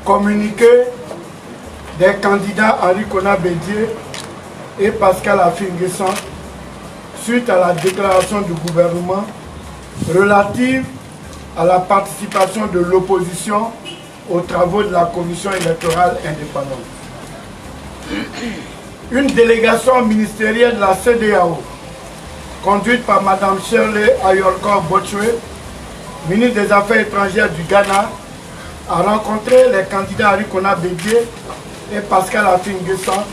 communiqué des candidats Henri Konan Bédié et Pascal Affi-N'Guessan suite à la déclaration du gouvernement relative à la participation de l'opposition aux travaux de la commission électorale indépendante. Une délégation ministérielle de la CEDEAO, conduite par Mme Shirley Ayorkor Botchwe, ministre des Affaires étrangères du Ghana, a rencontré les candidats Henri Konan Bédié et Pascal Affi-N'Guessan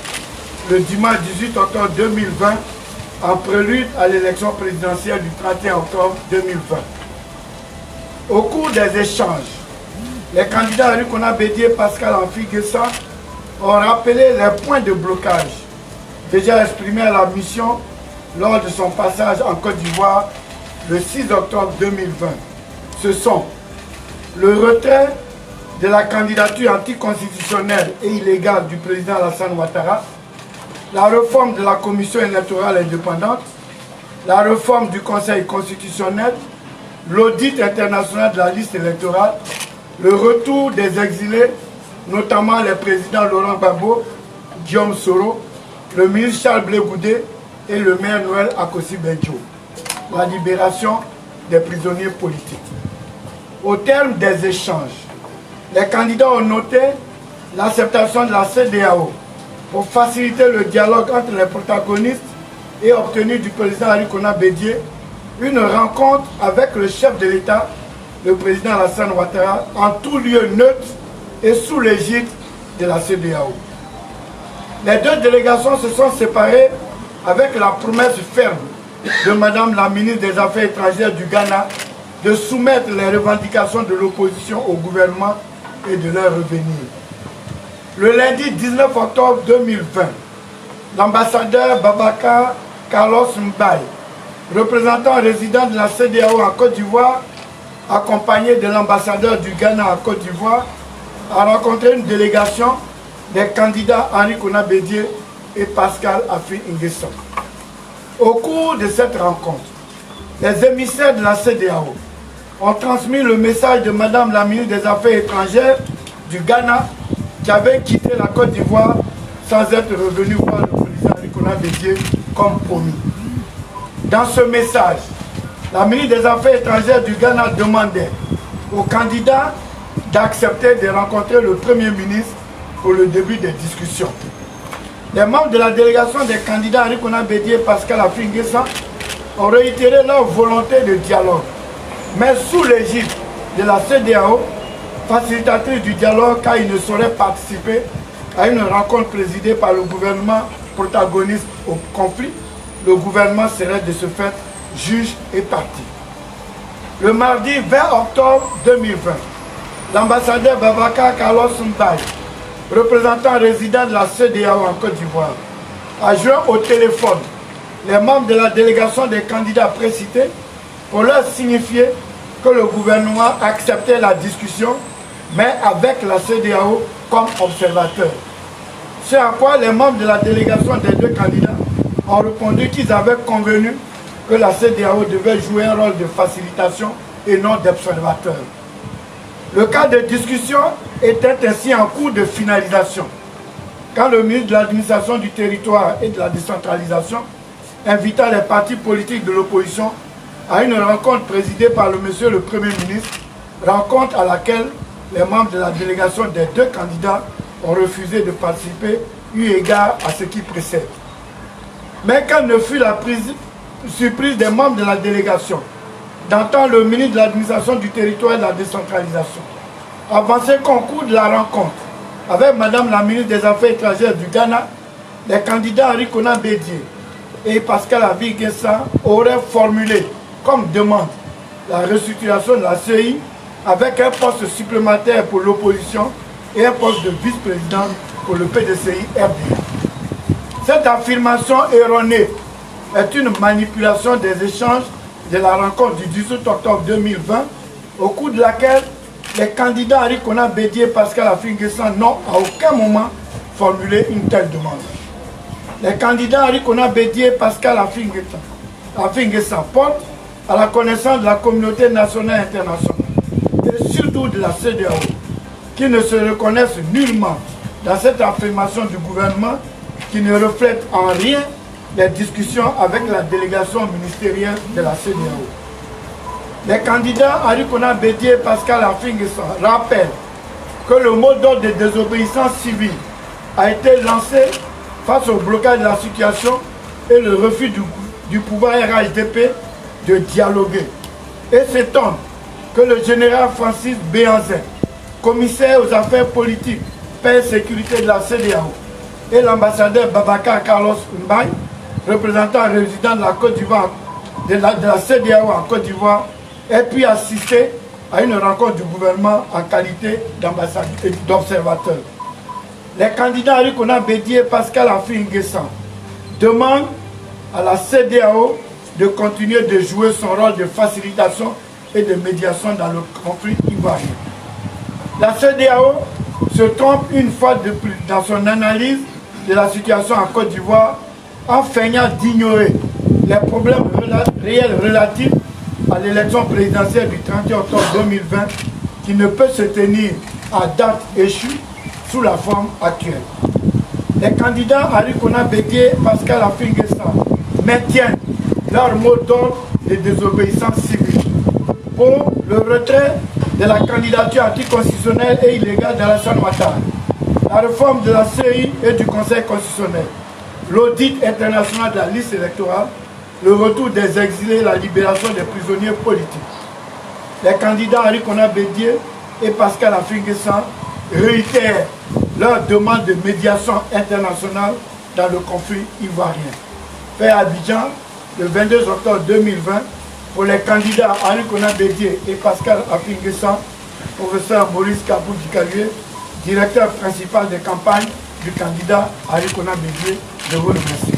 le dimanche 18 octobre 2020 en prélude à l'élection présidentielle du 31 octobre 2020. Au cours des échanges, les candidats Henri Konan Bédié et Pascal Affi-N'Guessan ont rappelé les points de blocage déjà exprimés à la mission lors de son passage en Côte d'Ivoire le 6 octobre 2020. Ce sont le retrait de la candidature anticonstitutionnelle et illégale du président Alassane Ouattara, la réforme de la commission électorale indépendante, la réforme du Conseil constitutionnel, l'audit international de la liste électorale, le retour des exilés, notamment les présidents Laurent Gbagbo, Guillaume Soro, le ministre Charles Blé Goudé et le maire Noël Akossi-Benjo, la libération des prisonniers politiques. Au terme des échanges, les candidats ont noté l'acceptation de la CEDEAO pour faciliter le dialogue entre les protagonistes et obtenir du président Henri Konan Bédié une rencontre avec le chef de l'État, le président Alassane Ouattara, en tout lieu neutre et sous l'égide de la CEDEAO. Les deux délégations se sont séparées avec la promesse ferme de Madame la ministre des Affaires étrangères du Ghana de soumettre les revendications de l'opposition au gouvernement et de leur revenir. Le lundi 19 octobre 2020, l'ambassadeur Babacar Carlos Mbaye, représentant résident de la CEDEAO en Côte d'Ivoire, accompagné de l'ambassadeur du Ghana en Côte d'Ivoire, a rencontré une délégation des candidats Henri Konan Bédié et Pascal Affi-N'Guessan. Au cours de cette rencontre, les émissaires de la CEDEAO ont transmis le message de Madame la ministre des Affaires étrangères du Ghana qui avait quitté la Côte d'Ivoire sans être revenu voir le président Henri Konan Bédié comme promis. Dans ce message, la ministre des Affaires étrangères du Ghana demandait aux candidats d'accepter de rencontrer le Premier ministre pour le début des discussions. Les membres de la délégation des candidats Henri Konan Bédié et Pascal Affi-N'Guessan ont réitéré leur volonté de dialogue, mais sous l'égide de la CEDEAO, facilitatrice du dialogue car ils ne sauraient participer à une rencontre présidée par le gouvernement protagoniste au conflit. Le gouvernement serait de ce fait juge et partie. Le mardi 20 octobre 2020, l'ambassadeur Babacar Carlos Mbaye, représentant résident de la CEDEAO en Côte d'Ivoire, a joint au téléphone les membres de la délégation des candidats précités pour leur signifier que le gouvernement acceptait la discussion, mais avec la CEDEAO comme observateur. C'est à quoi les membres de la délégation des deux candidats ont répondu qu'ils avaient convenu que la CEDEAO devait jouer un rôle de facilitation et non d'observateur. Le cas de discussion était ainsi en cours de finalisation, quand le ministre de l'administration du territoire et de la décentralisation invita les partis politiques de l'opposition à une rencontre présidée par le monsieur le Premier ministre, rencontre à laquelle les membres de la délégation des deux candidats ont refusé de participer eu égard à ce qui précède. Mais quelle ne fut la surprise des membres de la délégation d'entendre le ministre de l'administration du territoire et de la décentralisation avancer qu'au cours de la rencontre avec Madame la ministre des Affaires étrangères du Ghana, les candidats Henri Konan Bédié et Pascal Affi-N'Guessan auraient formulé comme demande la restructuration de la CEI avec un poste supplémentaire pour l'opposition et un poste de vice-président pour le PDCI-RDA. Cette affirmation erronée est une manipulation des échanges de la rencontre du 18 octobre 2020, au cours de laquelle les candidats Henri Konan Bédié et Pascal Affi-N'Guessan n'ont à aucun moment formulé une telle demande. Les candidats Henri Konan Bédié et Pascal Affi-N'Guessan portent à la connaissance de la communauté nationale et internationale, et surtout de la CEDEAO, qui ne se reconnaissent nullement dans cette affirmation du gouvernement qui ne reflète en rien les discussions avec la délégation ministérielle de la CEDEAO. Les candidats Arikona Bédié et Pascal Affi-N'Guessan rappellent que le mot d'ordre de désobéissance civile a été lancé face au blocage de la situation et le refus du pouvoir RHDP de dialoguer. Et s'étonne que le général Francis Béhanzin, commissaire aux affaires politiques, paix et sécurité de la CEDEAO, et l'ambassadeur Babacar Carlos Mbaye, représentant résident de la Côte d'Ivoire, de la CEDEAO en Côte d'Ivoire, aient pu assister à une rencontre du gouvernement en qualité d'observateur. Les candidats Arikona Bédié et Pascal Affi-N'Guessan demandent à la CEDEAO de continuer de jouer son rôle de facilitation et de médiation dans le conflit ivoirien. La CEDEAO se trompe une fois de plus dans son analyse de la situation en Côte d'Ivoire en feignant d'ignorer les problèmes réels relatifs à l'élection présidentielle du 31 octobre 2020 qui ne peut se tenir à date échue sous la forme actuelle. Les candidats Arikona Bédié et Pascal Affi-N'Guessan maintiennent leur mot d'ordre de désobéissance civile pour le retrait de la candidature anticonstitutionnelle et illégale d'Alassane Ouattara, la réforme de la CEI et du Conseil constitutionnel, l'audit international de la liste électorale, le retour des exilés et la libération des prisonniers politiques. Les candidats Arikona Bédié et Pascal Affi-N'Guessan réitèrent leur demande de médiation internationale dans le conflit ivoirien. Fait à Abidjan, le 22 octobre 2020, pour les candidats Arikona Bédié et Pascal Affi-N'Guessan, professeur Maurice Kabou-Dikalué, directeur principal des campagnes du candidat Arikona Bédié. Je vous remercie.